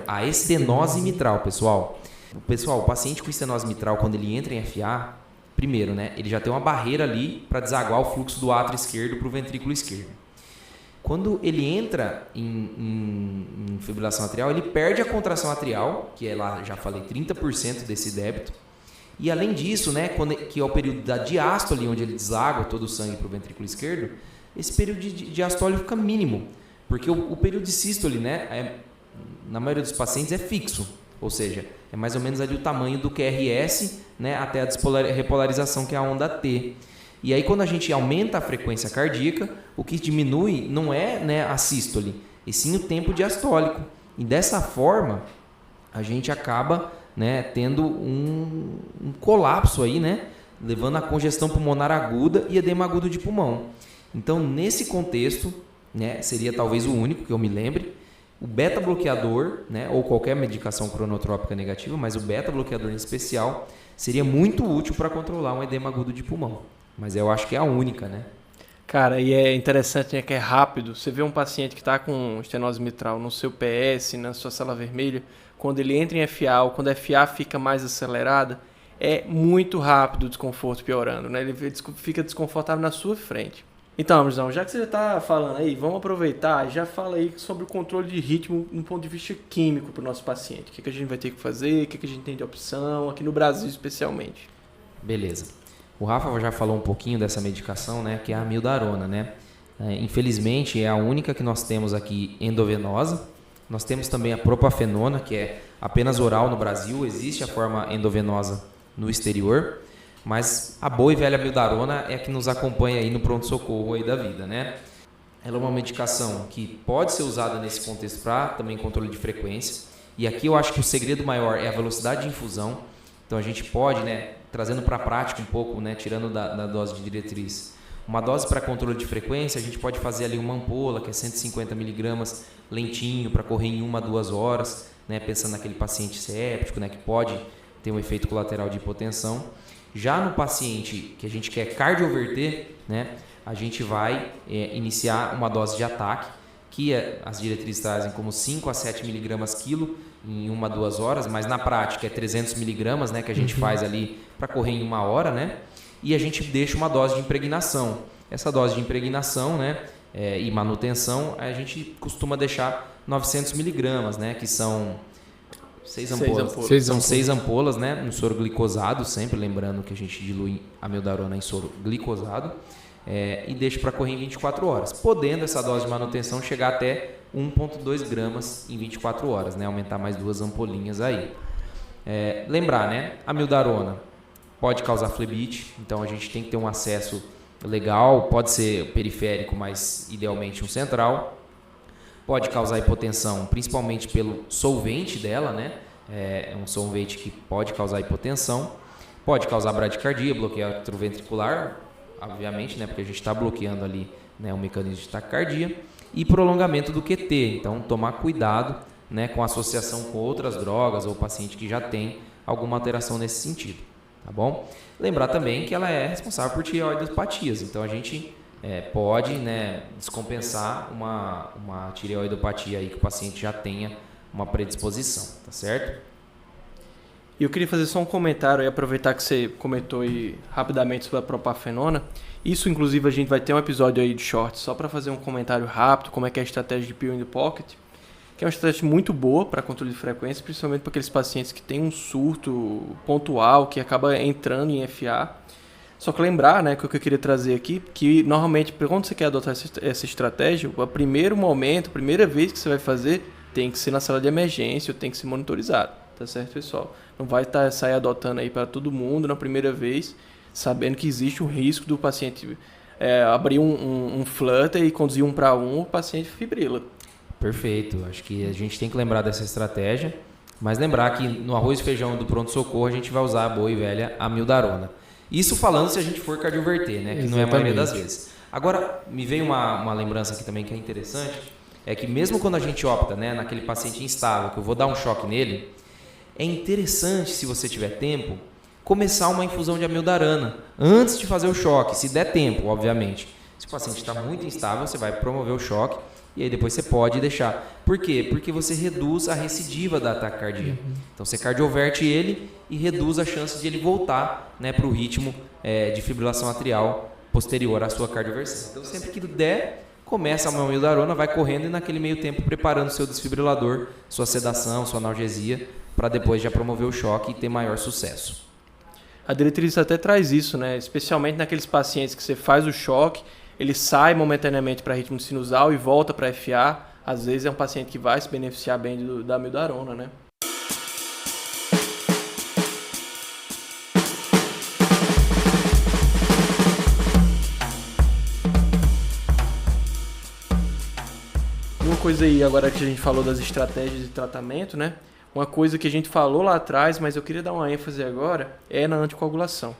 a estenose mitral, pessoal. O paciente com estenose mitral, quando ele entra em FA, primeiro, né? Ele já tem uma barreira ali para desaguar o fluxo do átrio esquerdo para o ventrículo esquerdo. Quando ele entra em fibrilação atrial, ele perde a contração atrial, que é lá, já falei, 30% desse débito. E além disso, né, que é o período da diástole, onde ele deságua todo o sangue para o ventrículo esquerdo, esse período de diastole fica mínimo, porque o período de sístole, né, na maioria dos pacientes é fixo, ou seja, é mais ou menos ali o tamanho do QRS, né, até a repolarização, que é a onda T. E aí, quando a gente aumenta a frequência cardíaca, o que diminui não é, né, a sístole, e sim o tempo diastólico. E dessa forma, a gente acaba, né, tendo um colapso aí, né, levando a congestão pulmonar aguda e edema agudo de pulmão. Então, nesse contexto, né, seria talvez o único que eu me lembre, o beta-bloqueador, né, ou qualquer medicação cronotrópica negativa, mas o beta-bloqueador em especial, seria muito útil para controlar um edema agudo de pulmão. Mas eu acho que é a única, né? Cara, e é interessante, né, que é rápido. Você vê um paciente que está com estenose mitral no seu PS, na sua célula vermelha, quando ele entra em FA ou quando a FA fica mais acelerada, é muito rápido o desconforto piorando, né? Ele fica desconfortável na sua frente. Então, Amorzão, já que você já está falando aí, vamos aproveitar e já fala aí sobre o controle de ritmo no ponto de vista químico para o nosso paciente. O que a gente vai ter que fazer, o que a gente tem de opção, aqui no Brasil especialmente. Beleza. O Rafa já falou um pouquinho dessa medicação, né, que é a amiodarona, né? Infelizmente, é a única que nós temos aqui endovenosa. Nós temos também a propafenona, que é apenas oral no Brasil. Existe a forma endovenosa no exterior. Mas a boa e velha amiodarona é a que nos acompanha aí no pronto-socorro aí da vida, né? Ela é uma medicação que pode ser usada nesse contexto para também controle de frequência. E aqui eu acho que o segredo maior é a velocidade de infusão. Então a gente pode, né, trazendo para a prática um pouco, né, tirando da dose de diretriz, uma dose para controle de frequência, a gente pode fazer ali uma ampola, que é 150 mg, lentinho, para correr em 1 a 2 horas, né, pensando naquele paciente séptico, né, que pode ter um efeito colateral de hipotensão. Já no paciente que a gente quer cardioverter, né, a gente vai iniciar uma dose de ataque, que as diretrizes trazem como 5 a 7 mg quilo em 1 a 2 horas, mas na prática é 300 mg, né, que a gente faz ali para correr em 1 hora, né? E a gente deixa uma dose de impregnação. Essa dose de impregnação, né, e manutenção, a gente costuma deixar 900 mg, né, que são 6 ampolas. São 6 ampolas, né, no soro glicosado, sempre lembrando que a gente dilui a amiodarona em soro glicosado. E deixa para correr em 24 horas, podendo essa dose de manutenção chegar até 1,2 gramas em 24 horas, né? Aumentar mais 2 ampolinhas aí. Lembrar, né? A amiodarona pode causar flebite, então a gente tem que ter um acesso legal, pode ser periférico, mas idealmente um central. Pode causar hipotensão, principalmente pelo solvente dela, né? É um solvente que pode causar hipotensão. Pode causar bradicardia, bloqueio atrioventricular, obviamente, né, porque a gente está bloqueando ali, né, o mecanismo de taquicardia, e prolongamento do QT. Então, tomar cuidado, né, com associação com outras drogas ou paciente que já tem alguma alteração nesse sentido, tá bom? Lembrar também que ela é responsável por tireoidopatias, então a gente pode, né, descompensar uma tireoidopatia aí que o paciente já tenha uma predisposição, tá certo? E eu queria fazer só um comentário e aproveitar que você comentou aí rapidamente sobre a propafenona. Isso, inclusive, a gente vai ter um episódio aí de shorts só para fazer um comentário rápido, como é que é a estratégia de Pill in the Pocket, que é uma estratégia muito boa para controle de frequência, principalmente para aqueles pacientes que têm um surto pontual, que acaba entrando em FA. Só que lembrar, né, que o que eu queria trazer aqui, que normalmente, quando você quer adotar essa estratégia, o primeiro momento, a primeira vez que você vai fazer, tem que ser na sala de emergência, ou tem que ser monitorizado, tá certo, pessoal? Não vai sair adotando aí para todo mundo na primeira vez, sabendo que existe o risco do paciente abrir um flutter e conduzir 1 para 1, o paciente fibrila. Perfeito, acho que a gente tem que lembrar dessa estratégia, mas lembrar que no arroz e feijão do pronto-socorro a gente vai usar a boa e velha amiodarona. Isso falando se a gente for cardioverter, né? Que não é a maioria das vezes. Agora, me veio uma lembrança aqui também que é interessante, é que mesmo quando a gente opta, né, naquele paciente instável, que eu vou dar um choque nele, é interessante, se você tiver tempo, começar uma infusão de amiodarana antes de fazer o choque, se der tempo, obviamente. Se o paciente está muito instável, você vai promover o choque e aí depois você pode deixar. Por quê? Porque você reduz a recidiva da ataque cardíaco. Então você cardioverte ele e reduz a chance de ele voltar, né, para o ritmo de fibrilação atrial posterior à sua cardioversão. Então sempre que der, começa a amiodarona, vai correndo e naquele meio tempo preparando seu desfibrilador, sua sedação, sua analgesia, para depois já promover o choque e ter maior sucesso. A diretriz até traz isso, né? Especialmente naqueles pacientes que você faz o choque, ele sai momentaneamente para ritmo sinusal e volta para FA. Às vezes é um paciente que vai se beneficiar bem da amiodarona, né? Uma coisa aí, agora que a gente falou das estratégias de tratamento, né? Uma coisa que a gente falou lá atrás, mas eu queria dar uma ênfase agora, é na anticoagulação.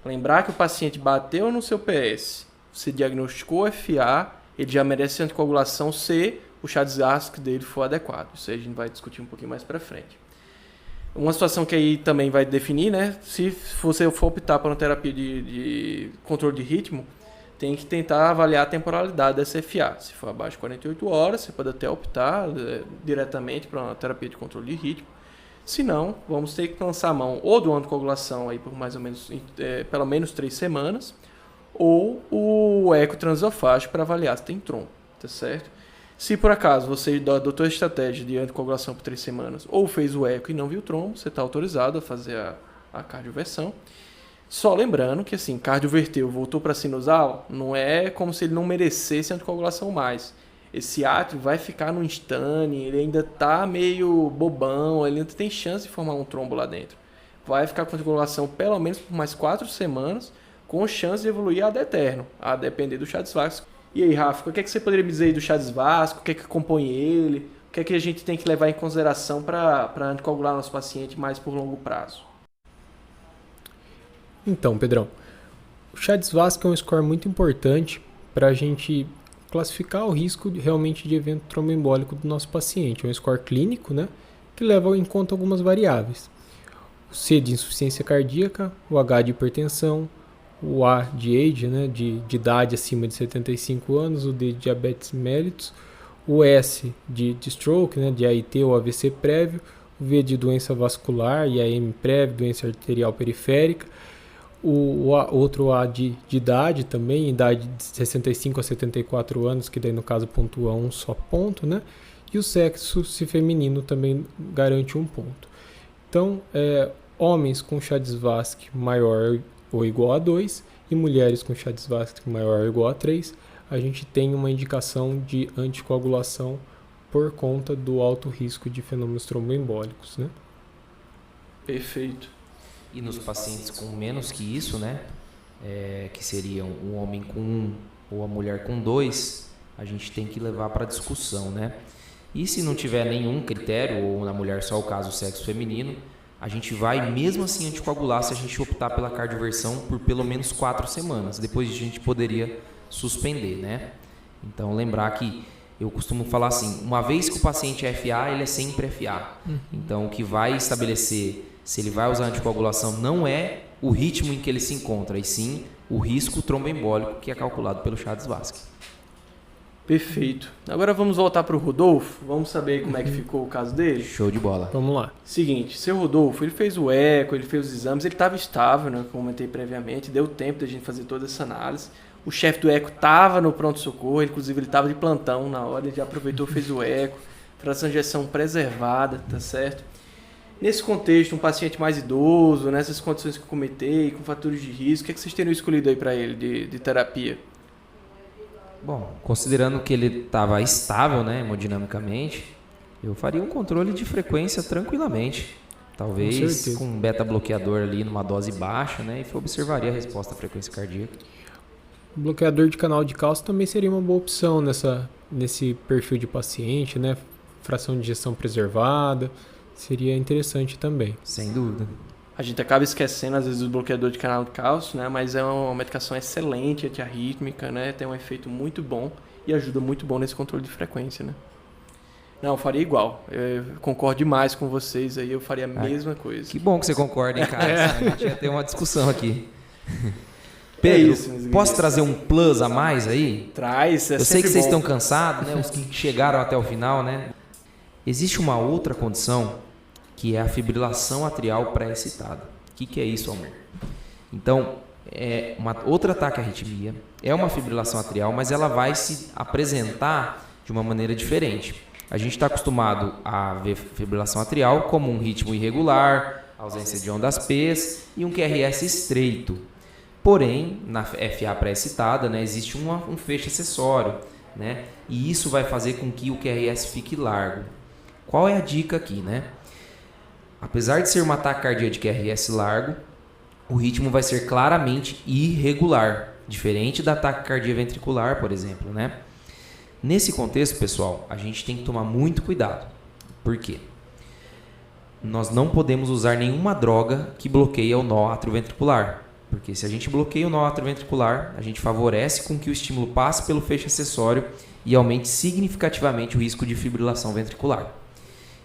Lembrar que o paciente bateu no seu PS, você diagnosticou FA, ele já merece anticoagulação se o Chades-Vask dele for adequado. Isso aí a gente vai discutir um pouquinho mais para frente. Uma situação que aí também vai definir, né? Se você for optar por uma terapia de controle de ritmo, tem que tentar avaliar a temporalidade dessa FA. Se for abaixo de 48 horas, você pode até optar diretamente para uma terapia de controle de ritmo. Se não, vamos ter que lançar a mão ou do anticoagulação aí por mais ou menos, pelo menos 3 semanas, ou o eco transesofágico para avaliar se tem trombo, tá certo? Se por acaso você adotou a estratégia de anticoagulação por 3 semanas ou fez o eco e não viu trombo, você está autorizado a fazer a cardioversão. Só lembrando que assim, cardioverteu, voltou para sinusal, não é como se ele não merecesse anticoagulação mais. Esse átrio vai ficar no instane, ele ainda está meio bobão, ele ainda tem chance de formar um trombo lá dentro. Vai ficar com anticoagulação pelo menos por mais 4 semanas, com chance de evoluir ad eterno, a depender do Chades-Vask. E aí, Rafa, o que é que você poderia me dizer aí do Chades-Vask? O que é que compõe ele? O que é que a gente tem que levar em consideração para anticoagular nosso paciente mais por longo prazo? Então, Pedrão, o Chades-Vask é um score muito importante para a gente classificar o risco realmente de evento tromboembólico do nosso paciente. É um score clínico, né, que leva em conta algumas variáveis. O C de insuficiência cardíaca, o H de hipertensão, o A de age, né, de idade acima de 75 anos, o D de diabetes mellitus, o S de stroke, né, de AIT ou AVC prévio, o V de doença vascular, IAM prévio, doença arterial periférica, outro A de idade também, idade de 65 a 74 anos, que daí no caso pontua um só ponto, né? E o sexo, se feminino, também garante um ponto. Então, homens com Chades-Vask maior ou igual a 2 e mulheres com Chades-Vask maior ou igual a 3, a gente tem uma indicação de anticoagulação por conta do alto risco de fenômenos tromboembólicos, né? Perfeito. E nos pacientes com menos que isso, né, que seriam um homem com 1 ou a mulher com 2, a gente tem que levar para discussão, né? E se não tiver nenhum critério, ou na mulher só o caso sexo feminino, a gente vai mesmo assim anticoagular se a gente optar pela cardioversão por pelo menos 4 semanas. Depois a gente poderia suspender, né? Então lembrar que eu costumo falar assim, uma vez que o paciente é FA, ele é sempre FA. Então o que vai estabelecer se ele vai usar anticoagulação não é o ritmo em que ele se encontra, e sim o risco tromboembólico que é calculado pelo Chades-Vask. Perfeito. Agora vamos voltar para o Rodolfo. Vamos saber como é que ficou o caso dele? Show de bola. Vamos lá. Seguinte, seu Rodolfo, ele fez o eco, ele fez os exames, ele estava estável, né? Como comentei previamente, deu tempo da gente fazer toda essa análise. O chefe do eco estava no pronto-socorro, inclusive ele estava de plantão na hora, ele já aproveitou e fez o eco. Fração de ejeção preservada, tá certo? Nesse contexto, um paciente mais idoso, nessas condições que eu comentei, com fatores de risco, o que, é que vocês teriam escolhido aí para ele de terapia? Bom, considerando que ele estava estável, né, hemodinamicamente, eu faria um controle de frequência tranquilamente. Talvez com um beta-bloqueador ali numa dose baixa, né, e observaria a resposta à frequência cardíaca. O bloqueador de canal de cálcio também seria uma boa opção nesse perfil de paciente, né? Fração de ejeção preservada, seria interessante também. Sem dúvida. A gente acaba esquecendo, às vezes, o bloqueador de canal de cálcio, né? Mas é uma medicação excelente, antiarrítmica, né? Tem um efeito muito bom e ajuda muito bom nesse controle de frequência, né? Não, eu faria igual. Eu concordo demais com vocês aí, eu faria a mesma coisa. Que bom que você concorda, hein, cara? A gente ia ter uma discussão aqui. Pedro, posso trazer um plus a mais aí? Traz, eu sei que vocês estão cansados, né? Os que chegaram até o final, né? Existe uma outra condição que é a fibrilação atrial pré-excitada. O que é isso, Almir? Então, é uma outra taquiarritmia, é uma fibrilação atrial, mas ela vai se apresentar de uma maneira diferente. A gente está acostumado a ver fibrilação atrial como um ritmo irregular, ausência de ondas P's e um QRS estreito. Porém, na FA pré-excitada, né, existe um feixe acessório, né, e isso vai fazer com que o QRS fique largo. Qual é a dica aqui, né? Apesar de ser uma taquicardia de QRS largo, o ritmo vai ser claramente irregular, diferente da taquicardia ventricular, por exemplo, né? Nesse contexto, pessoal, a gente tem que tomar muito cuidado. Por quê? Nós não podemos usar nenhuma droga que bloqueie o nó atrioventricular. Porque se a gente bloqueia o nó atrioventricular, a gente favorece com que o estímulo passe pelo feixe acessório e aumente significativamente o risco de fibrilação ventricular.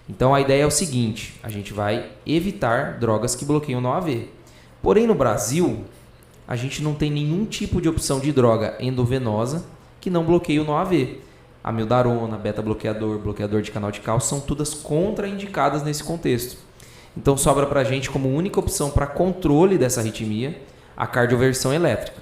Então a ideia é o seguinte, a gente vai evitar drogas que bloqueiam o nó AV. Porém no Brasil, a gente não tem nenhum tipo de opção de droga endovenosa que não bloqueie o nó AV. Amiodarona, beta-bloqueador, bloqueador de canal de cálcio são todas contraindicadas nesse contexto. Então sobra para a gente como única opção para controle dessa arritmia a cardioversão elétrica.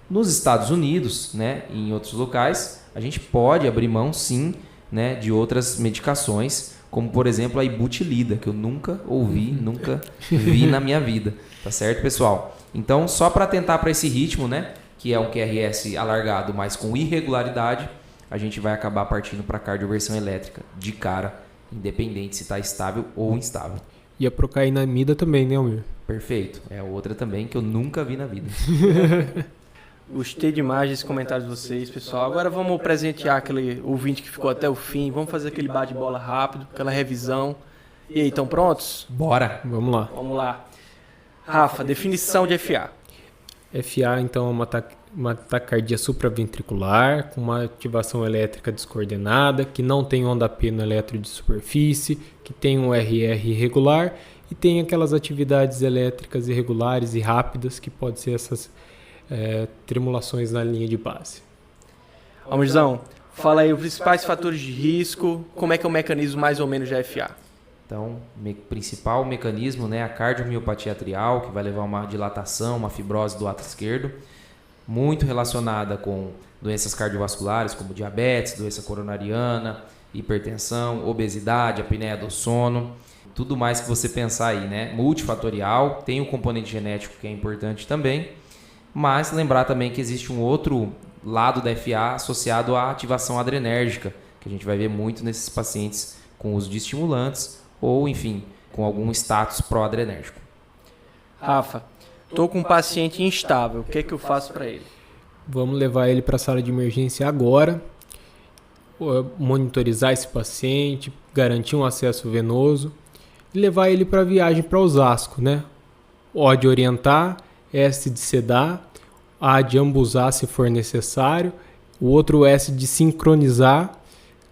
Nos Estados Unidos, né, e em outros locais, a gente pode abrir mão sim, né, de outras medicações, como por exemplo a ibutilida, que eu nunca ouvi, nunca vi na minha vida. Tá certo, pessoal? Então só para atentar para esse ritmo, né, que é um QRS alargado, mas com irregularidade, a gente vai acabar partindo para a cardioversão elétrica de cara, independente se está estável ou instável. E a procainamida também, né, Almir? Perfeito. É outra também que eu nunca vi na vida. Gostei demais desse comentário de vocês, pessoal. Agora vamos presentear aquele ouvinte que ficou até o fim. Vamos fazer aquele bate-bola rápido, aquela revisão. E aí, estão prontos? Bora! Vamos lá. Vamos lá. Rafa, definição de FA. FA, então, é uma taquicardia supraventricular com uma ativação elétrica descoordenada, que não tem onda P no eletro de superfície, que tem um RR irregular e tem aquelas atividades elétricas irregulares e rápidas que podem ser essas tremulações na linha de base. Almirzão, fala aí os principais fatores de risco, como é que é o mecanismo mais ou menos de FA? Então, principal mecanismo, né, a cardiomiopatia atrial, que vai levar a uma dilatação, uma fibrose do átrio esquerdo, muito relacionada com doenças cardiovasculares como diabetes, doença coronariana, hipertensão, obesidade, apneia do sono, tudo mais que você pensar aí, né? Multifatorial, tem o componente genético que é importante também, mas lembrar também que existe um outro lado da FA associado à ativação adrenérgica, que a gente vai ver muito nesses pacientes com uso de estimulantes ou, enfim, com algum status pró-adrenérgico. Rafa, estou com um paciente instável, o que é que eu faço para ele? Vamos levar ele para a sala de emergência agora, monitorizar esse paciente, garantir um acesso venoso e levar ele para a viagem para Osasco, né? O de orientar, S de sedar, A de ambusar se for necessário, o outro S de sincronizar,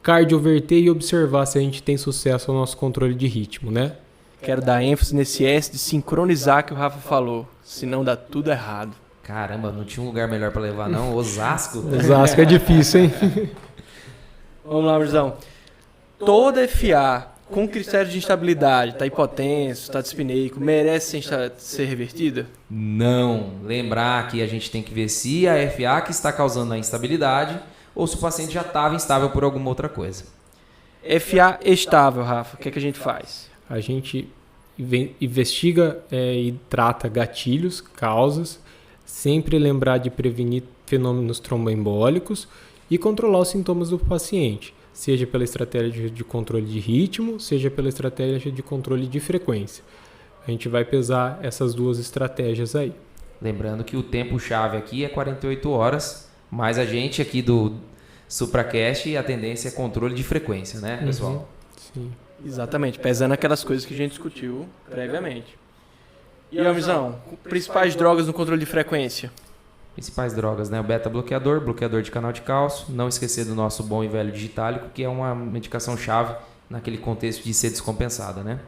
cardioverter e observar se a gente tem sucesso no nosso controle de ritmo, né? Quero dar ênfase nesse S de sincronizar que o Rafa falou, senão dá tudo errado. Caramba, não tinha um lugar melhor para levar não? Osasco? Osasco é difícil, hein? Vamos lá, Mirzão. Toda FA com critério de instabilidade, tá hipotenso, tá dispneico, merece ser revertida? Não. Lembrar que a gente tem que ver se a FA que está causando a instabilidade ou se o paciente já estava instável por alguma outra coisa. FA estável, Rafa, o que é que a gente faz? A gente investiga e trata gatilhos, causas, sempre lembrar de prevenir fenômenos tromboembólicos e controlar os sintomas do paciente, seja pela estratégia de controle de ritmo, seja pela estratégia de controle de frequência. A gente vai pesar essas duas estratégias aí. Lembrando que o tempo-chave aqui é 48 horas, mas a gente aqui do SupraCast, a tendência é controle de frequência, né, pessoal? Sim. Exatamente, pesando aquelas coisas que a gente discutiu previamente. E, Almizão, principais drogas no controle de frequência? Principais drogas, né? O beta-bloqueador, bloqueador de canal de cálcio, não esquecer do nosso bom e velho digitálico, que é uma medicação-chave naquele contexto de ser descompensada, né?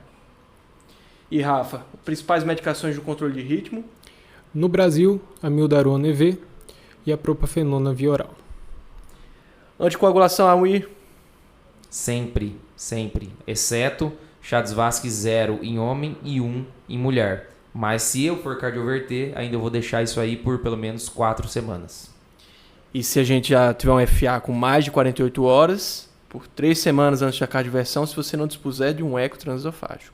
E, Rafa, principais medicações do controle de ritmo? No Brasil, a mildarona EV e a propafenona via oral. Anticoagulação AUI? Sempre, exceto Chades-Vasque 0 em homem e 1 em mulher. Mas se eu for cardioverter, ainda eu vou deixar isso aí por pelo menos 4 semanas. E se a gente já tiver um FA com mais de 48 horas, por 3 semanas antes da cardioversão, se você não dispuser de um eco transesofágico?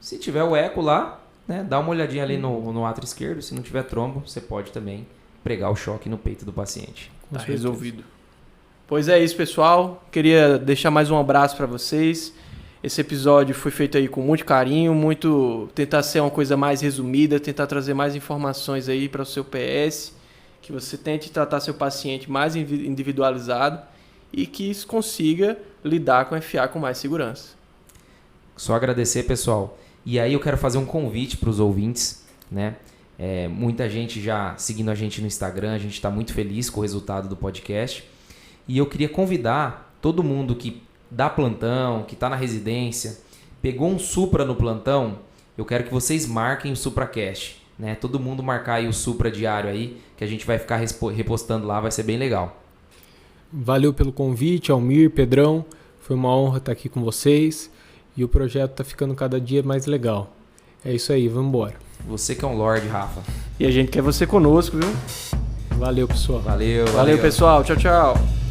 Se tiver o eco lá, né, dá uma olhadinha ali no átrio esquerdo. Se não tiver trombo, você pode também pregar o choque no peito do paciente. Tá resolvido. Pois é isso, pessoal. Queria deixar mais um abraço para vocês. Esse episódio foi feito aí com muito carinho, tentar ser uma coisa mais resumida, tentar trazer mais informações aí para o seu PS, que você tente tratar seu paciente mais individualizado e que isso consiga lidar com FA com mais segurança. Só agradecer, pessoal. E aí eu quero fazer um convite para os ouvintes, né? Muita gente já seguindo a gente no Instagram, a gente está muito feliz com o resultado do podcast. E eu queria convidar todo mundo que dá plantão, que está na residência, pegou um Supra no plantão, eu quero que vocês marquem o SupraCast, né? Todo mundo marcar aí o Supra diário aí, que a gente vai ficar repostando lá, vai ser bem legal. Valeu pelo convite, Almir, Pedrão, foi uma honra estar aqui com vocês e o projeto está ficando cada dia mais legal. É isso aí, vamos embora. Você que é um lorde, Rafa. E a gente quer você conosco, viu? Valeu, pessoal. Valeu, pessoal. Tchau, tchau.